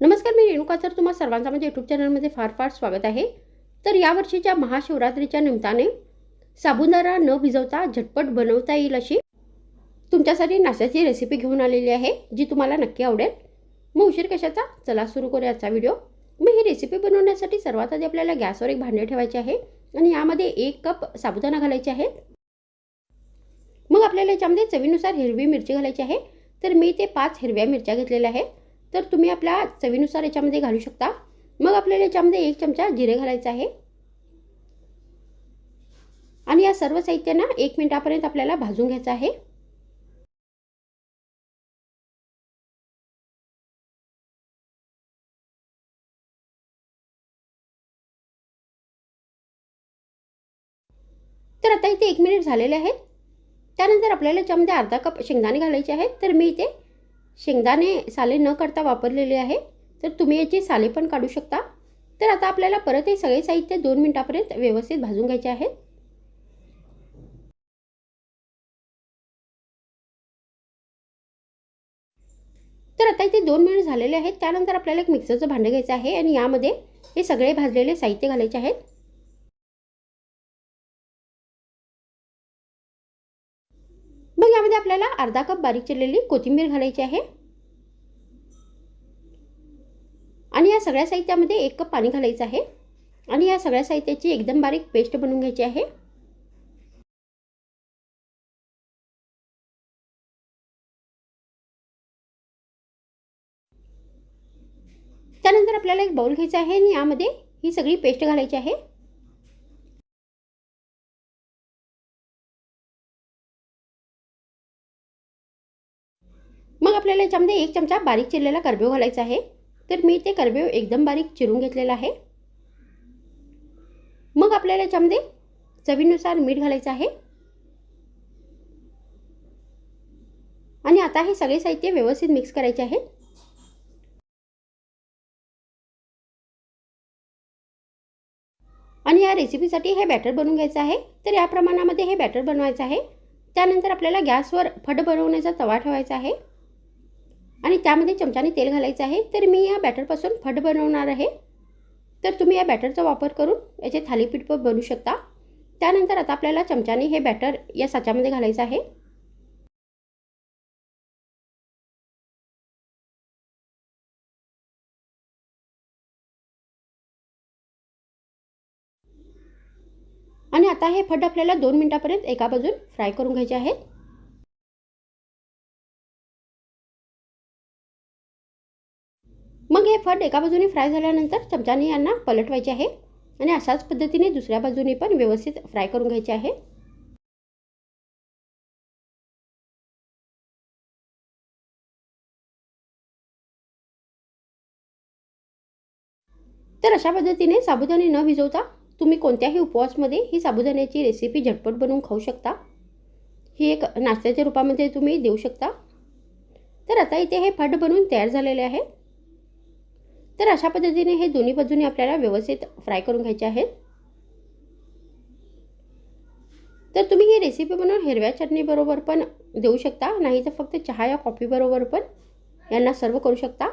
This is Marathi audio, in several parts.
नमस्कार, मी रेणुका. तर तुम्हा सर्वांचं माझ्या यूट्यूब चॅनलमध्ये फार फार स्वागत आहे. तर यावर्षीच्या महाशिवरात्रीच्या निमित्ताने साबुदाणा न भिजवता झटपट बनवता येईल अशी तुमच्यासाठी नाश्त्याची रेसिपी घेऊन आलेली आहे, जी तुम्हाला नक्की आवडेल. मग उशीर कशाचा, चला सुरू करूया आजचा व्हिडिओ. मग ही रेसिपी बनवण्यासाठी सर्वात आधी आपल्याला गॅसवर एक भांडे ठेवायचे आहे आणि यामध्ये 1 कप साबुदाणा घालायचे आहे. मग आपल्याला याच्यामध्ये चवीनुसार हिरवी मिरची घालायची आहे. तर मी ते 5 हिरव्या मिरच्या घेतलेल्या आहेत. तर तुम्ही आपल्या चवीनुसार याच्यामध्ये घालू शकता. मग आपल्याला याच्यामध्ये 1 चमचा जिरे घालायचं आहे आणि या सर्व साहित्यांना 1 मिनिटापर्यंत आपल्याला भाजून घ्यायचं आहे. तर आता इथे 1 मिनिट झालेले आहेत. त्यानंतर आपल्याला याच्यामध्ये अर्धा कप शेंगदाणे घालायचे आहेत. तर मी इथे शेंगदाणे साले न काढता वापरलेले आहे. तर तुम्ही याची साले पण काढू शकता. तर आता आपल्याला परत हे सगळे साहित्य 2 मिनिटापर्यंत व्यवस्थित भाजून घ्यायचे आहेत. तर आता इथे 2 मिनिट झालेले आहेत. त्यानंतर आपल्याला एक मिक्सरचं भांडं घ्यायचं आहे आणि यामध्ये हे सगळे भाजलेले साहित्य घालायचे आहेत. मग यामध्ये आपल्याला अर्धा कप बारीक चिरलेली कोथिंबीर घालायची आहे आणि या सगळ्या साहित्यामध्ये 1 कप पाणी घालायचं आहे आणि या सगळ्या साहित्याची एकदम बारीक पेस्ट बनवून घ्यायची आहे. त्यानंतर आपल्याला एक बाउल घ्यायचा आहे आणि यामध्ये ही सगळी पेस्ट घालायची आहे. मग आपल्याला याच्यामध्ये 1 चमचा बारीक चिरलेला करबेव घालायचा आहे. तर मी ते करबेव एकदम बारीक चिरून घेतलेला आहे. मग आपल्याला याच्यामध्ये चवीनुसार मीठ घालायचं आहे आणि आता हे सगळे साहित्य व्यवस्थित मिक्स करायचे आहे. आणि या रेसिपीसाठी हे बॅटर बनवून घ्यायचं आहे. तर या प्रमाणामध्ये हे बॅटर बनवायचं आहे. त्यानंतर आपल्याला गॅसवर फड बनवण्याचा तवा ठेवायचा आहे आणि त्यामध्ये चमच्याने तेल घालायचं आहे. तर मी या बॅटरपासून फड बनवणार आहे. तर तुम्ही या बॅटरचा वापर करून याचे थालीपीठ पण बनवू शकता. त्यानंतर आता आपल्याला चमच्याने हे बॅटर या साच्यामध्ये घालायचं आहे. आणि आता हे फड आपल्याला 2 मिनिटापर्यंत एका बाजून फ्राय करून घ्यायचे आहेत. मग हे फड एका बाजूने फ्राय झाल्यानंतर चमच्याने यांना पलटवायचे आहे आणि अशाच पद्धतीने दुसऱ्या बाजूने पण व्यवस्थित फ्राय करून घ्यायचे आहे. तर अशा पद्धतीने साबुदाणे न भिजवता तुम्ही कोणत्याही उपवासमध्ये ही साबुदाण्याची रेसिपी झटपट बनवून खाऊ शकता. ही एक नाश्त्याच्या रूपामध्ये तुम्ही देऊ शकता. तर आता इथे हे फड बनवून तयार झालेले आहे. तर अशा पद्धतीने हे दोन्ही बाजूने आपल्याला व्यवस्थित फ्राय करून घ्यायचे आहेत. तर तुम्ही ही रेसिपी बनवून हिरव्या चटणीबरोबर पण देऊ शकता, नाही तर फक्त चहा या कॉफीबरोबर पण यांना सर्व करू शकता.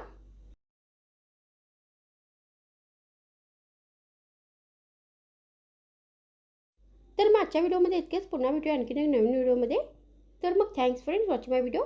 तर मग आजच्या व्हिडिओमध्ये इतकेच. पुन्हा भेटूया आणखीन एक नवीन व्हिडिओमध्ये. तर मग थँक्स फ्रेंड्स वॉचिंग माय व्हिडिओ.